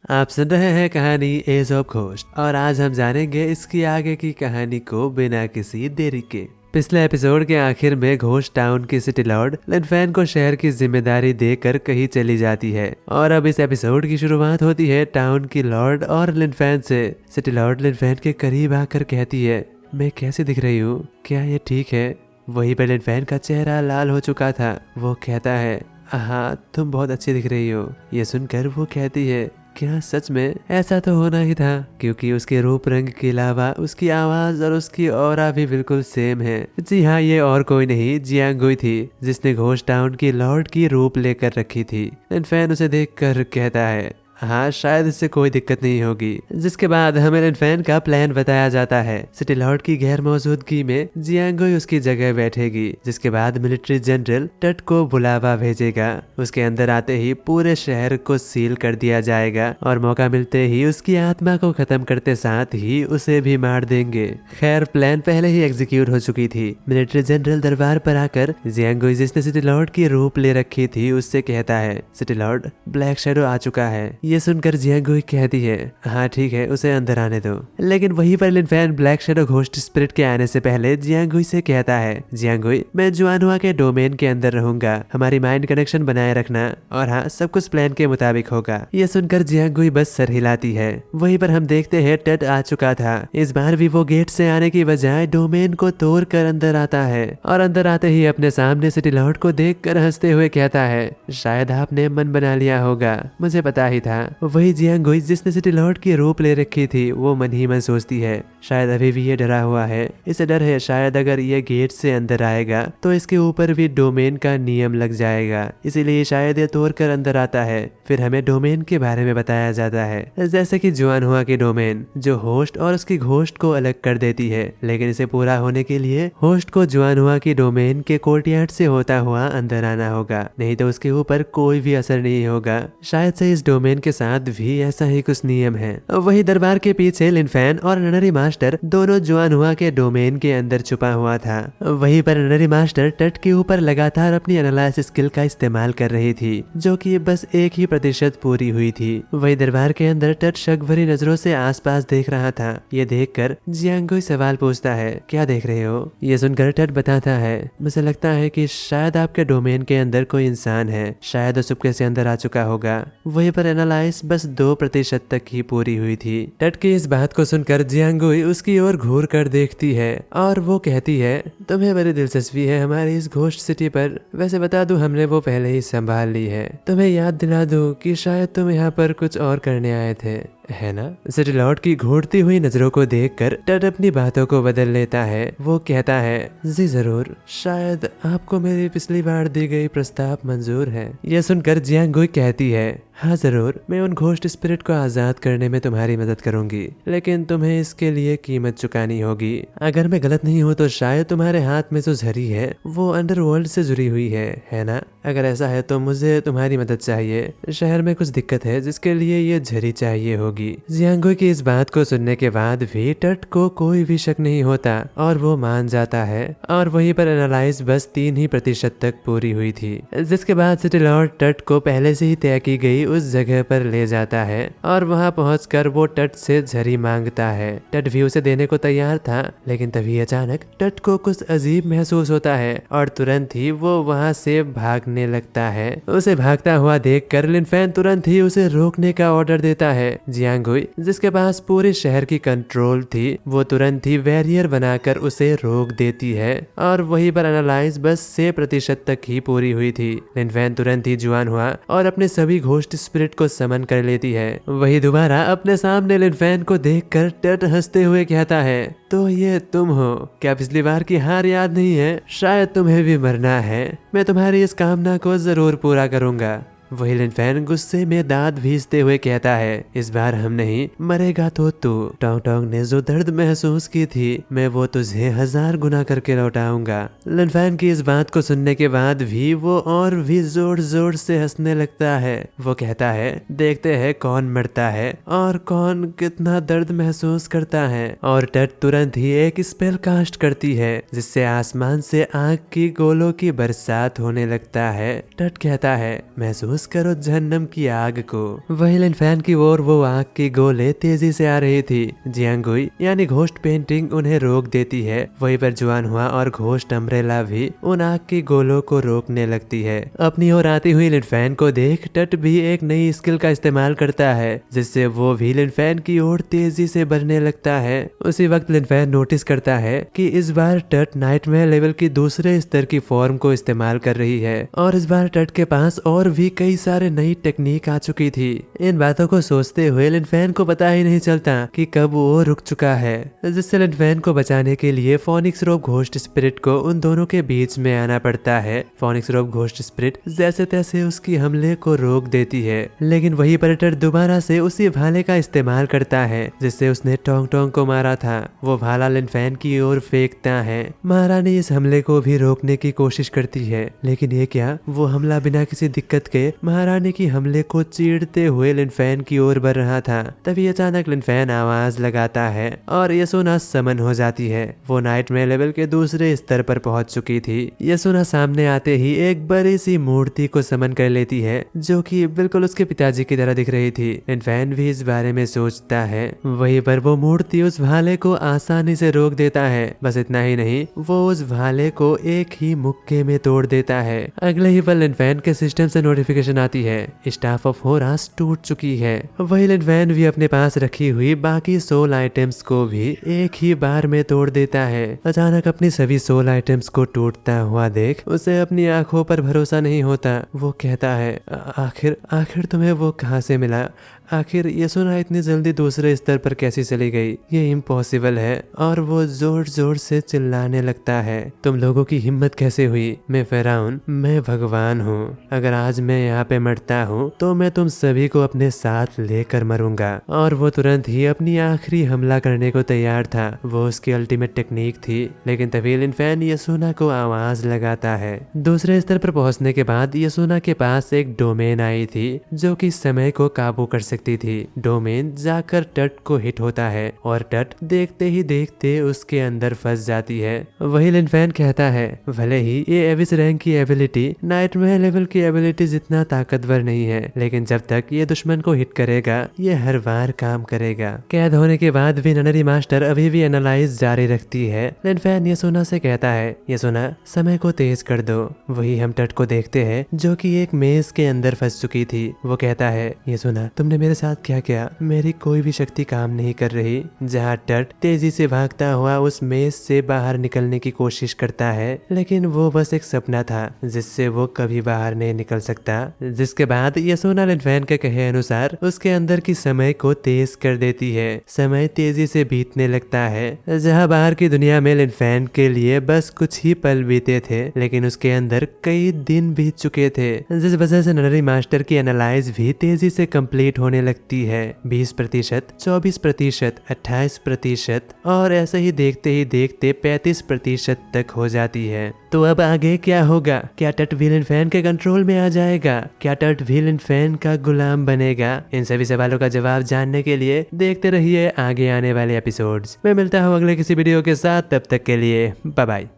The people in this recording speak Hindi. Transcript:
आप सुन रहे हैं कहानी एज ऑफ घोस्ट और आज हम जानेंगे इसकी आगे की कहानी को बिना किसी देरी के। पिछले एपिसोड के आखिर में घोस्ट टाउन की सिटी लॉर्ड लिनफेन को शहर की जिम्मेदारी देकर कहीं चली जाती है और अब इस एपिसोड की शुरुआत होती है टाउन की लॉर्ड और लिनफेन से। सिटी लॉर्ड लिनफेन के करीब आकर कहती है, मैं कैसी दिख रही हूँ, क्या ये ठीक है? वहीं पर लिनफेन का चेहरा लाल हो चुका था। वो कहता है, हाँ तुम बहुत अच्छी दिख रही हो। ये सुनकर वो कहती है, क्या सच में? ऐसा तो होना ही था क्योंकि उसके रूप रंग के अलावा उसकी आवाज और उसकी ऑरा भी बिल्कुल सेम है। जी हाँ, ये और कोई नहीं जियांग गुई थी जिसने घोस्ट टाउन की लॉर्ड की रूप लेकर रखी थी। लिनफेन उसे देखकर कहता है, हाँ शायद इससे कोई दिक्कत नहीं होगी। जिसके बाद हमें लिनफेन का प्लान बताया जाता है। सिटी लॉर्ड की गैर मौजूदगी में जियांग गुई उसकी जगह बैठेगी, जिसके बाद मिलिट्री जनरल टट को बुलावा भेजेगा। उसके अंदर आते ही पूरे शहर को सील कर दिया जाएगा और मौका मिलते ही उसकी आत्मा को खत्म करते साथ ही उसे भी मार देंगे। खैर प्लान पहले ही एग्जीक्यूट हो चुकी थी। मिलिट्री जनरल दरबार पर आकर जियांग गुई जिसने सिटी लॉर्ड की रूप ले रखी थी उससे कहता है, सिटी लॉर्ड ब्लैक शैडो आ चुका है। ये सुनकर जियांग गुई कहती है, हाँ ठीक है उसे अंदर आने दो। लेकिन वहीं पर लिनफेन ब्लैक शैडो घोस्ट स्पिरिट के आने से पहले जियांग गुई से कहता है, जियांग गुई मैं जुआनहुआ के डोमेन के अंदर रहूंगा, हमारी माइंड कनेक्शन बनाए रखना और हाँ सब कुछ प्लान के मुताबिक होगा। ये सुनकर जियांग गुई बस सर हिलाती है। वहीं पर हम देखते हैं टट आ चुका था। इस बार भी वो गेट से आने की बजाय डोमेन को तोड़ कर अंदर आता है और अंदर आते ही अपने सामने सिटी लॉर्ड को देख कर हंसते हुए कहता है, शायद आपने मन बना लिया होगा, मुझे पता ही था। वही जियांग गुई जिसने सिटी लॉर्ड की रूप ले रखी थी वो मन ही मन सोचती है, शायद अभी भी ये डरा हुआ है। इसे डर है शायद अगर ये गेट से अंदर आएगा तो इसके ऊपर भी डोमेन का नियम लग जाएगा, इसीलिए शायद ये तोड़ कर अंदर आता है। फिर हमें डोमेन के बारे में बताया जाता है, जैसे कि जुआनहुआ की डोमेन जो होस्ट और उसकी घोस्ट को अलग कर देती है। लेकिन इसे पूरा होने के लिए होस्ट को जुआनहुआ की डोमेन के कोर्टयार्ड से होता हुआ अंदर आना होगा, नहीं तो उसके ऊपर कोई भी असर नहीं होगा। शायद से इस डोमेन के साथ भी ऐसा ही कुछ नियम है। वही दरबार के पीछे लिनफेन और ननरी मास्टर दोनों जुआनहुआ के डोमेन के अंदर छुपा हुआ था। वहीं पर ननरी मास्टर टट के ऊपर लगातार अपनी एनालाइसिस स्किल का इस्तेमाल कर रही थी, जो कि बस 1% पूरी हुई थी। वही दरबार के अंदर टट शक भरी नजरों से आसपास देख रहा था। ये देखकर जियांग गुई सवाल पूछता है, क्या देख रहे हो? ये सुनकर टट बताता है, मुझे लगता है कि शायद आपके डोमेन के अंदर कोई इंसान है, शायद वो चुपके से अंदर आ चुका होगा। वहीं पर एनालाइज बस 2% तक ही पूरी हुई थी। टट की इस बात को सुनकर जियांग गुई उसकी ओर घूर कर देखती है और वो कहती है, तुम्हें बड़ी दिलचस्पी है हमारी इस घोस्ट सिटी पर। वैसे बता दूं हमने वो पहले ही संभाल ली है। तुम्हें याद दिला दूं कि शायद तुम यहाँ पर कुछ और करने आए थे, है ना? सिटी लॉर्ड की घूरती हुई नजरों को देखकर टट अपनी बातों को बदल लेता है। वो कहता है, जी जरूर, शायद आपको मेरी पिछली बार दी गई प्रस्ताव मंजूर है। यह सुनकर जियांग गुई कहती है, हाँ जरूर, मैं उन घोस्ट स्पिरिट को आजाद करने में तुम्हारी मदद करूंगी, लेकिन तुम्हें इसके लिए कीमत चुकानी होगी। अगर मैं गलत नहीं हूँ तो शायद तुम्हारे हाथ में जो झड़ी है वो अंडरवर्ल्ड से जुड़ी हुई है ना? अगर ऐसा है तो मुझे तुम्हारी मदद चाहिए। शहर में कुछ दिक्कत है जिसके लिए ये झड़ी चाहिए होगी। जियांग गुई की इस बात को सुनने के बाद भी टट को कोई भी शक नहीं होता और वो मान जाता है। और वहीं पर एनालाइज बस 3% तक पूरी हुई थी। जिसके बाद सिटी लॉर्ड टट को पहले से ही तय की गई उस जगह पर ले जाता है और वहां पहुंचकर वो टट से झड़ी मांगता है। टट भी उसे देने को तैयार था, लेकिन तभी अचानक टट को कुछ अजीब महसूस होता है और तुरंत ही वो वहां से भागने लगता है। उसे भागता हुआ देखकर लिनफेन तुरंत ही उसे रोकने का ऑर्डर देता है। जियांग गुई जिसके पास पूरे शहर की कंट्रोल थी वो तुरंत ही बैरियर बनाकर उसे रोक देती है और वहीं पर एनालाइज बस 6% तक ही पूरी हुई थी। लिनफेन तुरंत ही जुआन हुआ और अपने सभी घोस्ट स्पिरिट को समन कर लेती है। वही दोबारा अपने सामने लिनफेन को देखकर टट हंसते हुए कहता है, तो ये तुम हो क्या? पिछली बार की हार याद नहीं है? शायद तुम्हें भी मरना है। मैं तुम्हारी इस कामना को जरूर पूरा करूंगा। वही लिनफेन गुस्से में दांत भींचते हुए कहता है, इस बार हम नहीं, मरेगा तो तू। टोंग टोंग ने जो दर्द महसूस की थी मैं वो तुझे 1000 गुना करके लौटाऊंगा। लिनफेन की इस बात को सुनने के बाद भी वो और भी जोर जोर से हंसने लगता है। वो कहता है, देखते हैं कौन मरता है और कौन कितना दर्द महसूस करता है। और टट तुरंत ही एक स्पेल कास्ट करती है जिससे आसमान से आग की गोलों की बरसात होने लगता है। टट कहता है, महसूस महसूस करो जहन्नम की आग को। वही लिनफेन की ओर वो आग की गोले तेजी से आ रही थी। जियांगुई यानी घोस्ट पेंटिंग उन्हें रोक देती है। वहीं पर जुआन हुआ और घोस्ट अम्ब्रेला भी उन आग की गोलों को रोकने लगती है। अपनी ओर आती हुई लिनफेन को देख टट भी एक नई स्किल का इस्तेमाल करता है, जिससे वो भी लिनफेन की ओर तेजी से बढ़ने लगता है। उसी वक्त लिनफेन नोटिस करता है कि इस बार टट नाइटमेयर लेवल की दूसरे स्तर की फॉर्म को इस्तेमाल कर रही है और इस बार टट के पास और भी कई सारे नई टेक्निक आ चुकी थी। इन बातों को सोचते हुए लिनफेन को पता ही नहीं चलता कि कब वो रुक चुका है, जिससे लिनफेन को बचाने के लिए फोनिक्स रोब घोस्ट स्पिरिट को उन दोनों के बीच में आना पड़ता है। फोनिक्स रोब घोस्ट स्पिरिट जैसे तैसे उसकी हमले को रोक देती है, लेकिन वही पर टट दोबारा से उसी भाले का इस्तेमाल करता है जिससे उसने टोंग टोंग को मारा था। वो भाला लिनफेन की ओर फेंकता है। महारानी इस हमले को भी रोकने की कोशिश करती है, लेकिन ये क्या, वो हमला बिना किसी दिक्कत के महारानी की हमले को चीरते हुए लिनफेन की ओर बढ़ रहा था। तभी अचानक लिनफेन आवाज लगाता है और यसुना समन हो जाती है। वो नाइटमेयर लेवल के दूसरे स्तर पर पहुंच चुकी थी। यसुना सामने आते ही एक बड़ी सी मूर्ति को समन कर लेती है, जो कि बिल्कुल उसके पिताजी की तरह दिख रही थी। लिनफेन भी इस बारे में सोचता है। वहीं पर वो मूर्ति उस भाले को आसानी से रोक देता है। बस इतना ही नहीं, वो उस भाले को एक ही मुक्के में तोड़ देता है। अगले ही पल लिनफेन के सिस्टम से नोटिफिकेशन आती है, स्टाफ ऑफ होरास टूट चुकी है। वही लिनफेन भी अपने पास रखी हुई बाकी सोल आइटम्स को भी एक ही बार में तोड़ देता है। अचानक अपनी सभी सोल आइटम्स को टूटता हुआ देख उसे अपनी आंखों पर भरोसा नहीं होता। वो कहता है, आखिर तुम्हें वो कहाँ से मिला? आखिर यसुना इतनी जल्दी दूसरे स्तर पर कैसे चली गई? ये इम्पॉसिबल है। और वो जोर जोर से चिल्लाने लगता है, तुम लोगों की हिम्मत कैसे हुई? मैं फिरौन, मैं भगवान हूँ। अगर आज मैं यहाँ पे मरता हूँ तो मैं तुम सभी को अपने साथ लेकर मरूंगा। और वो तुरंत ही अपनी आखिरी हमला करने को तैयार था। वो उसकी अल्टीमेट टेक्निक थी, लेकिन तभी लिनफेन यसुना को आवाज लगाता है। दूसरे स्तर पर पहुंचने के बाद यसुना के पास एक डोमेन आई थी जो कि समय को काबू कर सकती थी। डोमेन जाकर टट को हिट होता है और टट देखते ही देखते उसके अंदर फंस जाती है। वही लिनफेन कहता है, भले ही ये एविस रैंक की एबिलिटी नाइटमेयर लेवल की एबिलिटी जितना ताकतवर नहीं है, लेकिन जब तक ये दुश्मन को हिट करेगा ये हर बार काम करेगा। कैद होने के बाद भी ननरी मास्टर अभी भी एनालाइज जारी रखती है। लिनफेन यसुना से कहता है, यसुना समय को तेज कर दो। वही हम टट को देखते हैं जो कि एक मेज के अंदर फंस चुकी थी। वो कहता है, यसुना तुमने मेरे साथ क्या किया? मेरी कोई भी शक्ति काम नहीं कर रही। जहाँ टट तेजी से भागता हुआ उस मेज से बाहर निकलने की कोशिश करता है, लेकिन वो बस एक सपना था जिससे वो कभी बाहर नहीं निकल सकता। जिसके बाद यसुना लिनफेन के कहे अनुसार उसके अंदर की समय को तेज कर देती है। समय तेजी से बीतने लगता है। जहाँ बाहर की दुनिया में लिनफेन के लिए बस कुछ ही पल बीते थे, लेकिन उसके अंदर कई दिन बीत चुके थे, जिस वजह से ननरी मास्टर की एनालाइज भी तेजी से कंप्लीट होने लगती है। 20%, 24%, 28% और ऐसे ही देखते 35% तक हो जाती है। तो अब आगे क्या होगा? क्या टट भी लिनफेन के कंट्रोल में आ जाएगा? क्या टट भी लिनफेन का गुलाम बनेगा? इन सभी सवालों का जवाब जानने के लिए देखते रहिए आगे आने वाले एपिसोड्स। मैं मिलता हूँ अगले किसी वीडियो के साथ, तब तक के लिए बाय बाय।